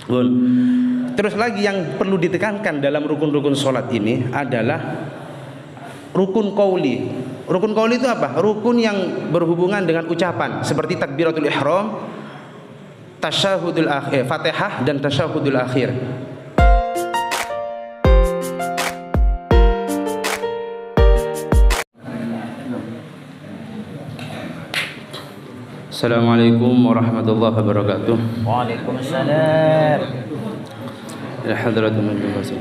Bun. Terus lagi yang perlu ditekankan dalam rukun-rukun sholat ini adalah rukun qauli. Rukun qauli itu apa? Rukun yang berhubungan dengan ucapan seperti takbiratul ihram, tasyahudul akhir, Fatihah dan tasyahudul akhir. Assalamualaikum warahmatullahi wabarakatuh. Waalaikumsalam. Ya hadratul majlis.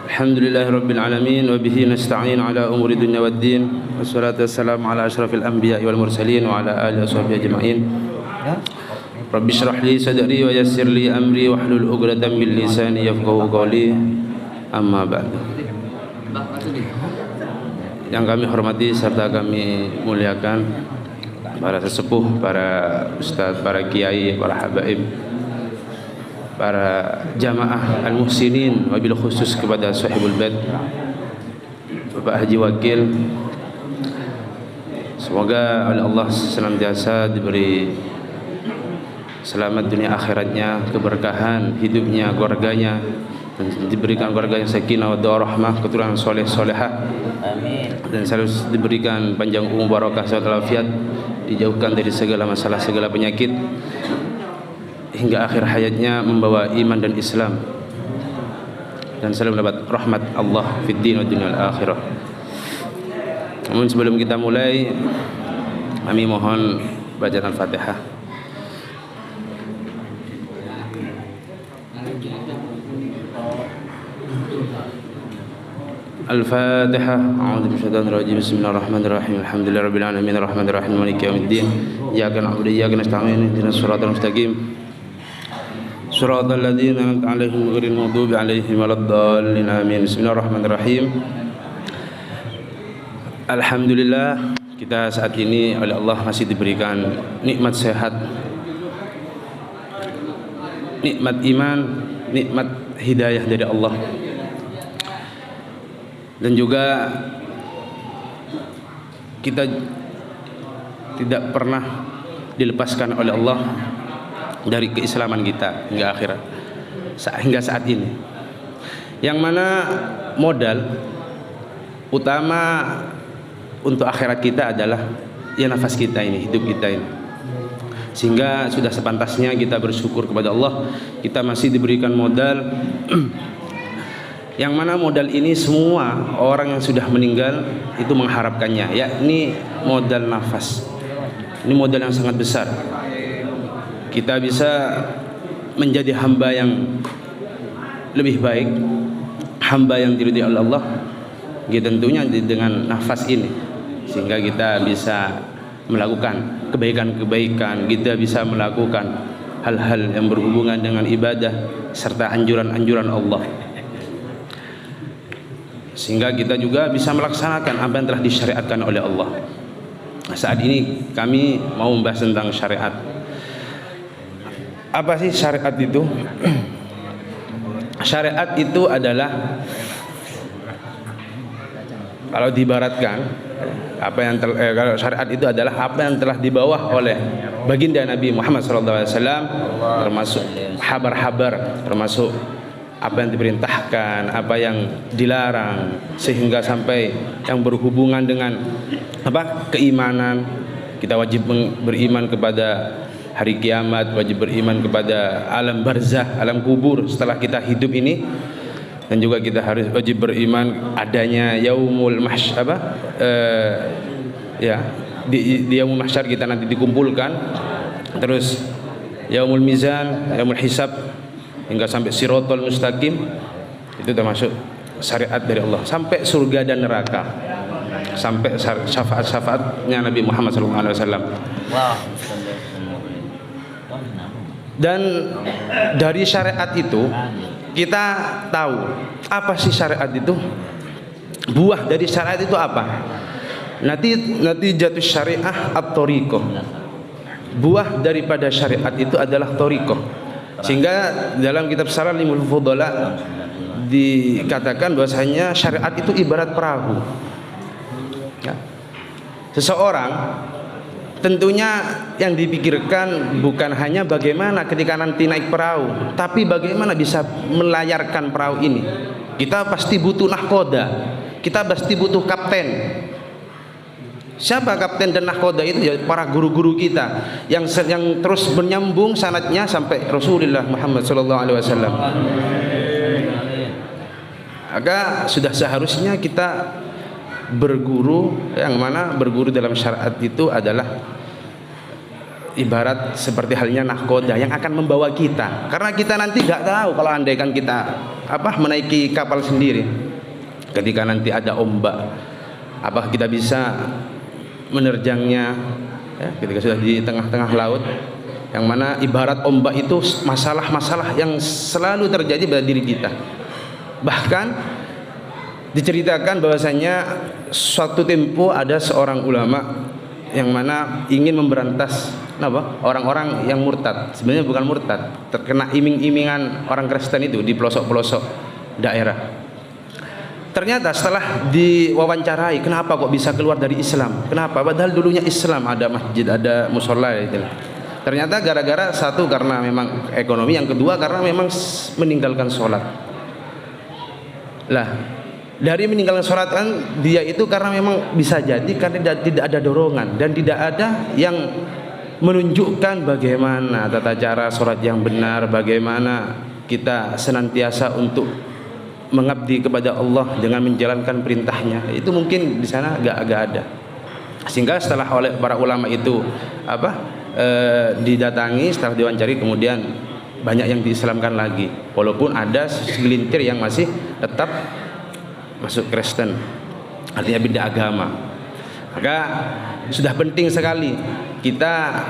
Alhamdulillahi rabbil alamin wa bihi nasta'in ala umuri dunya waddin. Wassalatu wassalamu ala asyrafil anbiya'i wal mursalin wa ala alihi washabbihi ajma'in. Rabbi shrah li sadri wa yassir li amri wahlul 'uqdatam min lisani yafqahu qawli. Amma ba'du. Yang kami hormati serta kami muliakan para sesepuh, para ustadz, para kiai, para habaib, para jamaah al-muhsinin, wabil khusus kepada sahibul bait Bapak Haji Wakil. Semoga oleh Allah senantiasa diberi selamat dunia akhiratnya, keberkahan hidupnya, keluarganya, dan diberikan keluarga yang sakinah wa rahmah, keturunan soleh solehah. Amin. Dan selalu diberikan panjang umur, barakah, sehat walafiat, dijauhkan dari segala masalah, segala penyakit, hingga akhir hayatnya membawa iman dan Islam, dan selalu mendapat rahmat Allah fid din wa dunya al akhirah. Namun sebelum kita mulai, kami mohon bacaan Al-Fatihah. Al-Fatihah. A'udzu bisyaitonir rajim. Bismillahirrahmanirrahim. Alhamdulillahirabbil alamin arrahmanir rahim maliki yaumiddin. Iyyaka na'budu wa iyyaka nasta'in. Ihdinas siratal mustaqim. Shiratal ladzina an'amta 'alaihim ghairil maghdubi 'alaihim waladdallin. Amin. Bismillahirrahmanirrahim. Alhamdulillah, kita saat ini oleh Allah masih diberikan nikmat sehat, nikmat iman, nikmat hidayah dari Allah. Dan juga kita tidak pernah dilepaskan oleh Allah dari keislaman kita hingga akhirat, hingga saat ini. Yang mana modal utama untuk akhirat kita adalah ya nafas kita ini, hidup kita ini. Sehingga sudah sepantasnya kita bersyukur kepada Allah, kita masih diberikan modal yang mana modal ini semua orang yang sudah meninggal itu mengharapkannya, yakni modal nafas. Ini modal yang sangat besar. Kita bisa menjadi hamba yang lebih baik, hamba yang diridhai oleh Allah, tentunya dengan nafas ini, sehingga kita bisa melakukan kebaikan-kebaikan, kita bisa melakukan hal-hal yang berhubungan dengan ibadah serta anjuran-anjuran Allah, sehingga kita juga bisa melaksanakan apa yang telah disyariatkan oleh Allah. Saat ini kami mau membahas tentang syariat. Apa sih syariat itu? Syariat itu adalah, kalau diibaratkan, kalau syariat itu adalah apa yang telah dibawa oleh baginda Nabi Muhammad SAW, termasuk habar-habar, termasuk apa yang diperintahkan, apa yang dilarang, sehingga sampai yang berhubungan dengan keimanan. Kita wajib beriman kepada hari kiamat, wajib beriman kepada alam barzah, alam kubur setelah kita hidup ini, dan juga kita harus wajib beriman adanya yaumul mahsyar, di yaumul mahsyar kita nanti dikumpulkan, terus yaumul mizan, yaumul hisab, hingga sampai siratal mustaqim. Itu termasuk syariat dari Allah, sampai surga dan neraka, sampai syafaat-syafaatnya Nabi Muhammad SAW. Dan dari syariat itu kita tahu apa sih syariat itu, buah dari syariat itu apa. Nanti jatuh syariah at-thariqah, buah daripada syariat itu adalah thariqah. Sehingga dalam kitab Salamul Fudala dikatakan bahwasanya syariat itu ibarat perahu. Ya. Seseorang tentunya yang dipikirkan bukan hanya bagaimana ketika nanti naik perahu, tapi bagaimana bisa melayarkan perahu ini. Kita pasti butuh nahkoda, kita pasti butuh kapten. Siapa kapten dan nahkoda itu? Ya para guru-guru kita yang terus menyambung sanadnya sampai Rasulullah Muhammad SAW. Maka sudah seharusnya kita berguru, yang mana berguru dalam syariat itu adalah ibarat seperti halnya nahkoda yang akan membawa kita, karena kita nanti nggak tahu kalau andaikan kita menaiki kapal sendiri, ketika nanti ada ombak, apakah kita bisa menerjangnya ya, ketika sudah di tengah-tengah laut, yang mana ibarat ombak itu masalah-masalah yang selalu terjadi pada diri kita. Bahkan diceritakan bahwasanya suatu tempo ada seorang ulama yang mana ingin memberantas orang-orang yang murtad. Sebenarnya bukan murtad, terkena iming-imingan orang Kristen itu di pelosok-pelosok daerah. Ternyata setelah diwawancarai, kenapa kok bisa keluar dari Islam? Kenapa? Padahal dulunya Islam, ada masjid, ada musola gitu. Ternyata gara-gara satu karena memang ekonomi, yang kedua karena memang meninggalkan sholat. Lah, dari meninggalkan sholat kan dia itu karena memang bisa jadi karena tidak ada dorongan dan tidak ada yang menunjukkan bagaimana tata cara sholat yang benar, bagaimana kita senantiasa untuk mengabdi kepada Allah dengan menjalankan perintahnya. Itu mungkin di sana agak ada. Sehingga setelah oleh para ulama itu didatangi, setelah diwawancari, kemudian banyak yang diislamkan lagi, walaupun ada segelintir yang masih tetap masuk Kristen, artinya beda agama. Maka sudah penting sekali kita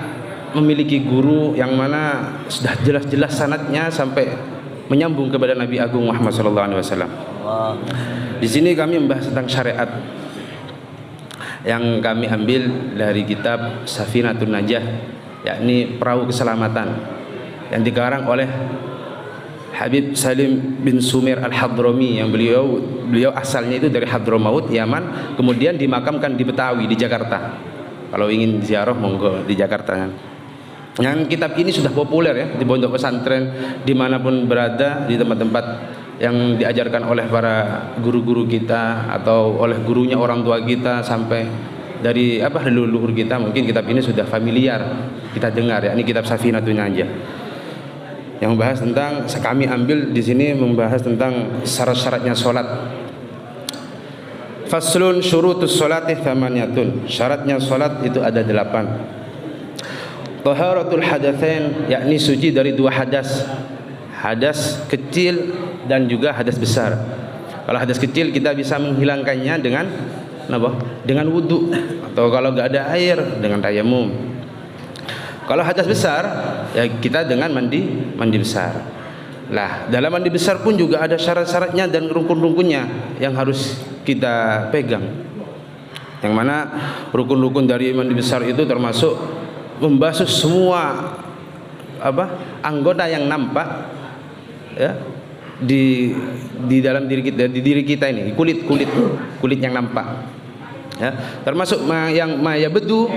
memiliki guru yang mana sudah jelas-jelas sanadnya sampai menyambung kepada Nabi Agung Muhammad SAW. Di sini kami membahas tentang syariat yang kami ambil dari kitab Safinatun Najah, yakni perahu keselamatan, yang dikarang oleh Habib Salim bin Sumer Al-Hadrami, yang beliau asalnya itu dari Hadramaut, Yaman, kemudian dimakamkan di Betawi, di Jakarta. Kalau ingin ziarah monggo di Jakarta. Yang kitab ini sudah populer ya di pondok pesantren dimanapun berada, di tempat-tempat yang diajarkan oleh para guru-guru kita atau oleh gurunya orang tua kita, sampai dari leluhur kita, mungkin kitab ini sudah familiar kita dengar, yakni kitab Safinatun Najah, yang membahas tentang, kami ambil di sini membahas tentang syarat-syaratnya sholat. Faslun syurutus sholati thamaniyatun. Syaratnya sholat itu ada 8. Taharatul hadatsain, yakni suci dari 2 hadas, hadas kecil dan juga hadas besar. Kalau hadas kecil kita bisa menghilangkannya dengan dengan wudu, atau kalau nggak ada air dengan tayamum. Kalau hadas besar ya kita dengan mandi besar. Lah, dalam mandi besar pun juga ada syarat-syaratnya dan rukun-rukunnya yang harus kita pegang. Yang mana rukun-rukun dari mandi besar itu termasuk membasuh semua anggota yang nampak ya di dalam diri kita ini, kulit yang nampak ya, termasuk yang bedu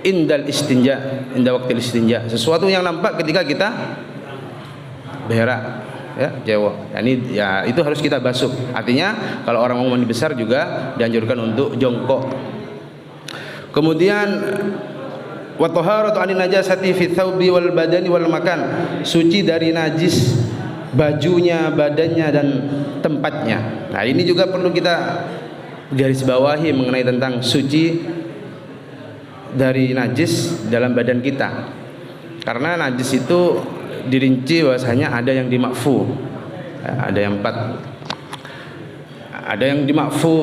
indal istinja, inda waktil istinja, sesuatu yang nampak ketika kita berak ya, jawab. Ini ya itu harus kita basuh. Artinya kalau orang mau mandi besar juga dianjurkan untuk jongkok. Kemudian wa taharatu anin najasati fi thawbi wal badani wal makan, suci dari najis bajunya, badannya dan tempatnya. Nah, ini juga perlu kita garis bawahi mengenai tentang suci dari najis dalam badan kita. Karena najis itu dirinci bahwasanya ada yang dimakfu, ada yang 4. Ada yang dimakfu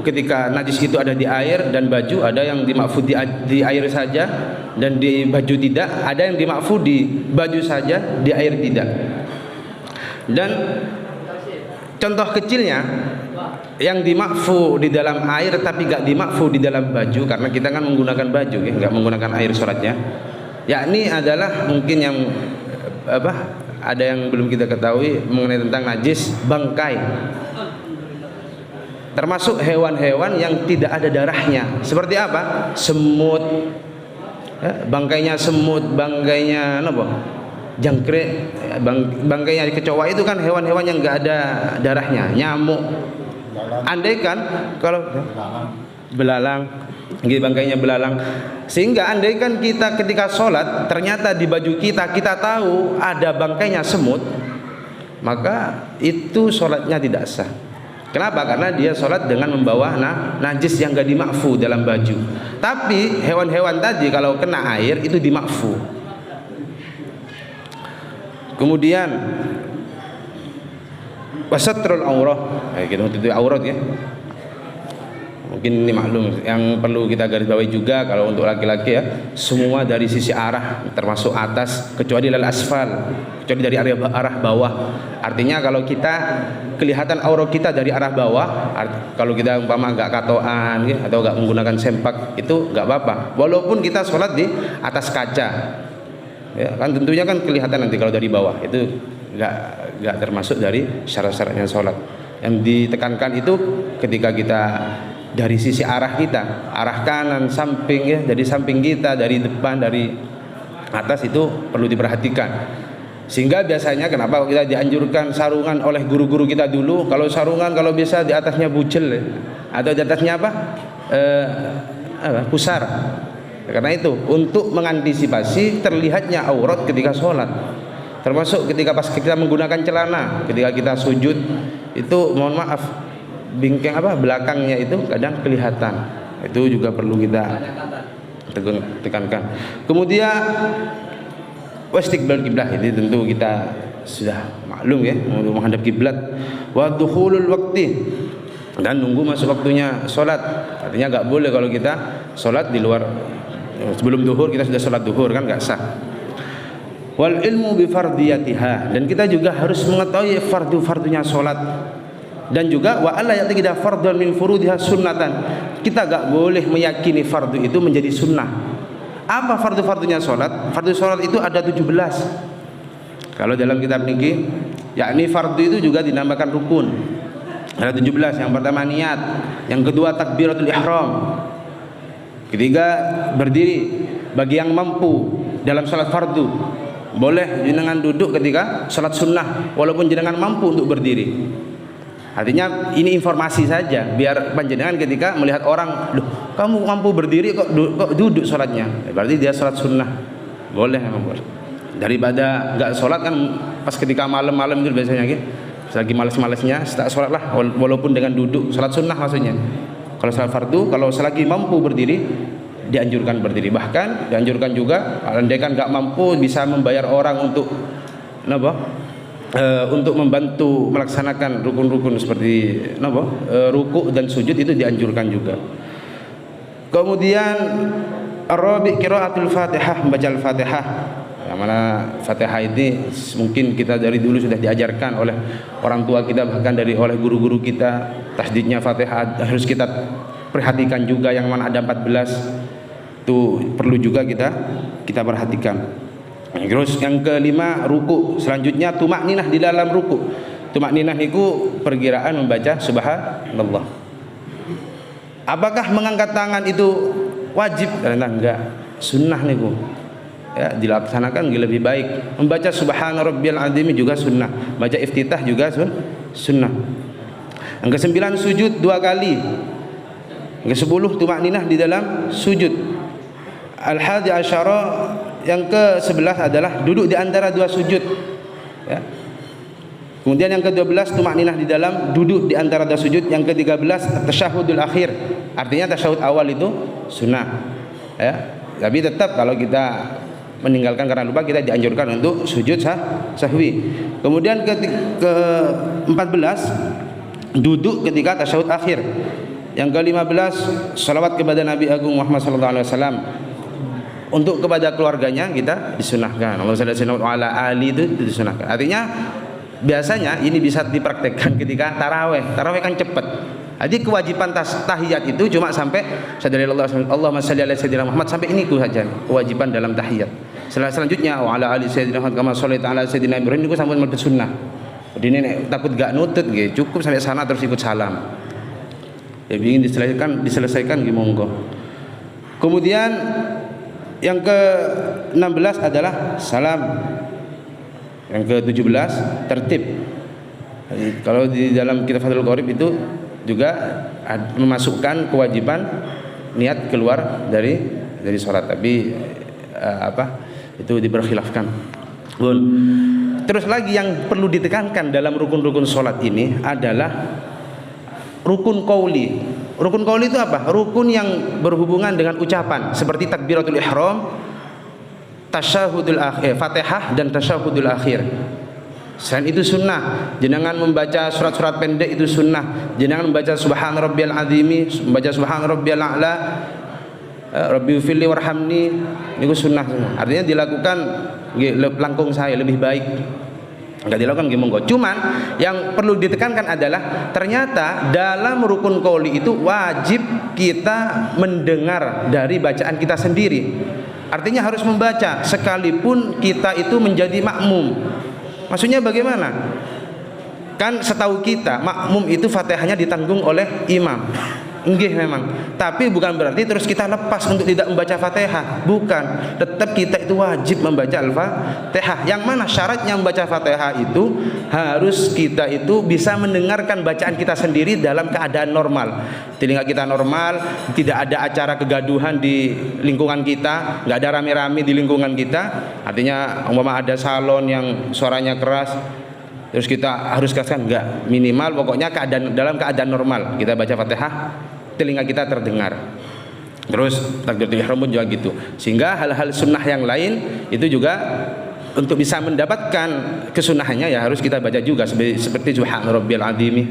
ketika najis itu ada di air dan baju, ada yang dimakfu di air saja dan di baju tidak, ada yang dimakfu di baju saja, di air tidak. Dan contoh kecilnya yang dimakfu di dalam air tapi gak dimakfu di dalam baju, karena kita kan menggunakan baju ya, gak menggunakan air sholatnya, yakni adalah mungkin yang ada yang belum kita ketahui mengenai tentang najis bangkai. termasuk hewan-hewan yang tidak ada darahnya. Seperti apa? Semut, bangkainya semut, bangkainya apa? Jangkrik, bangkainya kecoa itu kan hewan-hewan yang enggak ada darahnya. Nyamuk. Andaikan kalau belalang, bangkainya belalang. Sehingga andaikan kita ketika sholat ternyata di baju kita tahu ada bangkainya semut, maka itu sholatnya tidak sah. Kenapa? Karena dia sholat dengan membawa najis yang gak dimakfu dalam baju. Tapi hewan-hewan tadi kalau kena air itu dimakfu. Kemudian wasatrul aurah, kita tutup aurat ya. Mungkin ini maklum, yang perlu kita garis bawahi juga kalau untuk laki-laki ya, semua dari sisi arah termasuk atas kecuali lal asfal, kecuali dari arah bawah. Artinya kalau kita kelihatan aurat kita dari arah bawah, kalau kita umpama enggak katoan ya, atau enggak menggunakan sempak, itu enggak apa-apa. Walaupun kita sholat di atas kaca. Ya, kan tentunya kan kelihatan nanti kalau dari bawah, itu enggak termasuk dari syarat-syaratnya sholat. Yang ditekankan itu ketika kita dari sisi arah kita, arah kanan, samping ya, dari samping kita, dari depan, dari atas, itu perlu diperhatikan. Sehingga biasanya kenapa kita dianjurkan sarungan oleh guru-guru kita dulu, kalau sarungan kalau bisa di atasnya bucel ya, atau di atasnya apa? Pusar. Karena itu untuk mengantisipasi terlihatnya aurat ketika sholat. Termasuk ketika pas kita menggunakan celana, ketika kita sujud itu mohon maaf bingkai belakangnya itu kadang kelihatan. Itu juga perlu kita tekankan. Kemudian wastiqbal kiblah, ini tentu kita sudah maklum ya, untuk menghadap kiblat. Wa dukhulul waqti, dan nunggu masuk waktunya sholat. Artinya enggak boleh kalau kita sholat di luar, sebelum duhur kita sudah sholat duhur, kan enggak sah. Wal ilmu bi fardiyatiha, dan kita juga harus mengetahui fardu-fardunya sholat. Dan juga wa alla ya'taqida fardhan min furudiha sunnatan, kita enggak boleh meyakini fardu itu menjadi sunnah. Apa fardu-fardunya sholat? Fardu sholat itu ada 17. Kalau dalam kitab niki, yakni fardu itu juga dinamakan rukun. Ada 17. Yang pertama niat, yang kedua takbiratul ihram, ketiga berdiri bagi yang mampu dalam sholat fardu. Boleh jenengan duduk ketika sholat sunnah walaupun jenengan mampu untuk berdiri. Artinya ini informasi saja, biar panjenengan ketika melihat orang, loh kamu mampu berdiri kok duduk sholatnya, berarti dia sholat sunnah. Boleh, daripada nggak sholat kan pas ketika malam-malam itu biasanya gitu, lagi malas-malasnya tak sholat lah, walaupun dengan duduk, sholat sunnah maksudnya. Kalau sholat fardu, kalau selagi mampu berdiri dianjurkan berdiri. Bahkan dianjurkan juga andaikan nggak mampu bisa membayar orang untuk untuk membantu melaksanakan rukun-rukun seperti ruku dan sujud, itu dianjurkan juga. Kemudian ar-rabi' qiraatul Fatihah, membaca Al-Fatihah. Yang mana Fatihah ini mungkin kita dari dulu sudah diajarkan oleh orang tua kita, bahkan oleh guru-guru kita. Tasdidnya Fatihah harus kita perhatikan juga, yang mana ada 14. Itu perlu juga kita perhatikan. Terus yang kelima ruku, selanjutnya tumakninah di dalam ruku. Tumakninah itu perkiraan membaca subhanallah. Apakah mengangkat tangan itu wajib? Karena enggak, sunnah niku. Ya, dilaksanakan lebih baik. Membaca subhana rabbiyal azim juga sunnah. Baca iftitah juga sunnah. Yang ke-9 sujud 2 kali. Yang ke-10 tumakninah di dalam sujud. Al-hadi asyara, yang ke-11 adalah duduk di antara 2 sujud ya. Kemudian yang ke-12 tumakninah di dalam duduk di antara 2 sujud. Yang ke-13 tasyahudul akhir, artinya tasyahud awal itu sunnah ya. Tapi tetap kalau kita meninggalkan karena lupa, kita dianjurkan untuk sujud sahwi. Kemudian ke-14 duduk ketika tasyahud akhir. Yang ke-15 salawat kepada Nabi Agung Muhammad sallallahu alaihi wasallam. Untuk kepada keluarganya kita disunahkan. Allah sallallahu alaihi itu disunahkan. Artinya biasanya ini bisa dipraktekkan ketika taraweh. Taraweh kan cepat. Jadi kewajiban tahiyat itu cuma sampai Allahumma shalli ala sayyidina Muhammad, sampai ini saja kewajiban dalam tahiyat. Selanjutnya wa ala ali sayyidina Muhammad kama shallaita ala sayyidina Ibrahim itu sampai sunnah. Jadi ini takut gak nutut gitu, cukup sampai sana terus ikut salam. Ya ingin diselesaikan monggo. Kemudian yang ke-16 adalah salam. Yang ke-17 tertib. Kalau di dalam kitab Fathul Qorib itu juga memasukkan kewajiban niat keluar dari sholat, tapi itu diperkhilafkan. Terus lagi yang perlu ditekankan dalam rukun-rukun sholat ini adalah rukun qauli. Rukun qauli itu apa? Rukun yang berhubungan dengan ucapan seperti takbiratul ihram, tasyahudul akhir, Fatihah dan tasyahudul akhir. Selain itu sunnah, jenengan membaca surat-surat pendek itu sunnah. Jenengan membaca subhana rabbiyal azimi, membaca subhana rabbiyal a'la, rabbi firli warhamni, itu sunnah semua. Artinya dilakukan langkung saya lebih baik. Enggak dilakukan monggo. Cuman yang perlu ditekankan adalah ternyata dalam rukun qauli itu wajib kita mendengar dari bacaan kita sendiri. Artinya harus membaca sekalipun kita itu menjadi makmum. Maksudnya bagaimana? Kan setahu kita makmum itu Fatihahnya ditanggung oleh imam. Nggih memang. Tapi bukan berarti terus kita lepas untuk tidak membaca Fatihah. Bukan. Tetap kita itu wajib membaca Al-Fatihah. Yang mana syaratnya membaca Fatihah itu harus kita itu bisa mendengarkan bacaan kita sendiri dalam keadaan normal. Telinga kita normal, tidak ada acara kegaduhan di lingkungan kita, nggak ada rame-rame di lingkungan kita. Artinya umpama ada salon yang suaranya keras, terus kita harus kasihkan, enggak, minimal pokoknya dalam keadaan normal kita baca Fatihah, telinga kita terdengar. Terus takbiratul ihram pun juga gitu. Sehingga hal-hal sunnah yang lain itu juga untuk bisa mendapatkan kesunahannya ya harus kita baca juga seperti subhana rabbiyal azimi.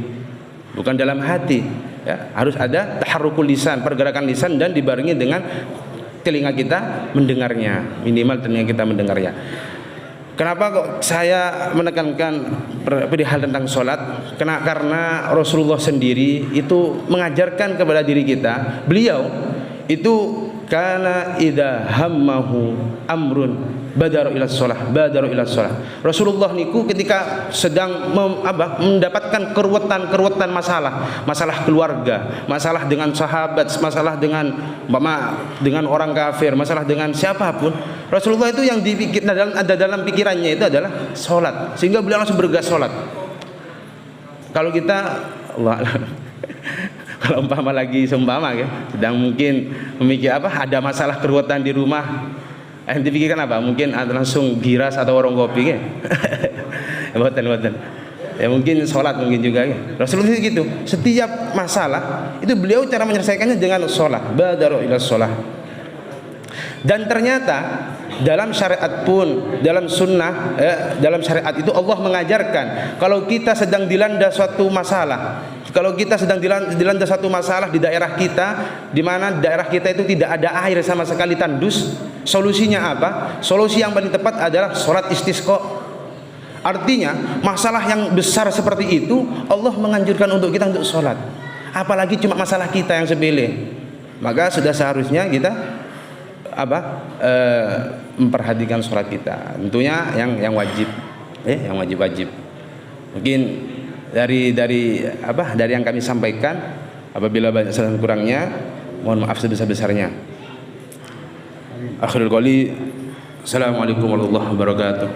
Bukan dalam hati, ya, harus ada taharrukul lisan, pergerakan lisan dan dibarengi dengan telinga kita mendengarnya, minimal telinga kita mendengarnya. Kenapa kok saya menekankan perihal tentang sholat? Karena Rasulullah sendiri itu mengajarkan kepada diri kita. Beliau itu kana idza hammahu amrun badaru ila sholah. Rasulullah niku ketika sedang mendapatkan keruwetan masalah keluarga, masalah dengan sahabat, masalah dengan orang kafir, masalah dengan siapapun, Rasulullah itu yang ada dalam pikirannya itu adalah sholat, sehingga beliau langsung bergegas sholat. Kalau kita kalau umpama lagi ya, sedang mungkin memikir ada masalah keruwetan di rumah, yang dipikirkan apa? Mungkin langsung giras atau warung kopi ya. Buatan. Ya mungkin sholat mungkin juga ya. Rasulullah gitu. Setiap masalah itu beliau cara menyelesaikannya dengan sholat. Badaru ila sholah. Dan ternyata dalam syariat pun, dalam sunnah, dalam syariat itu Allah mengajarkan kalau kita sedang dilanda suatu masalah, kalau kita sedang dilanda satu masalah di daerah kita, di mana daerah kita itu tidak ada air sama sekali, tandus, solusinya apa? Solusi yang paling tepat adalah sholat istisqa. Artinya masalah yang besar seperti itu Allah menganjurkan untuk kita untuk sholat, apalagi cuma masalah kita yang sepele. Maka sudah seharusnya kita memperhatikan sholat kita, tentunya yang wajib, yang wajib. Mungkin dari yang kami sampaikan, apabila banyak salah kurangnya mohon maaf sebesar-besarnya. Akhirul qouli, assalamualaikum warahmatullahi wabarakatuh.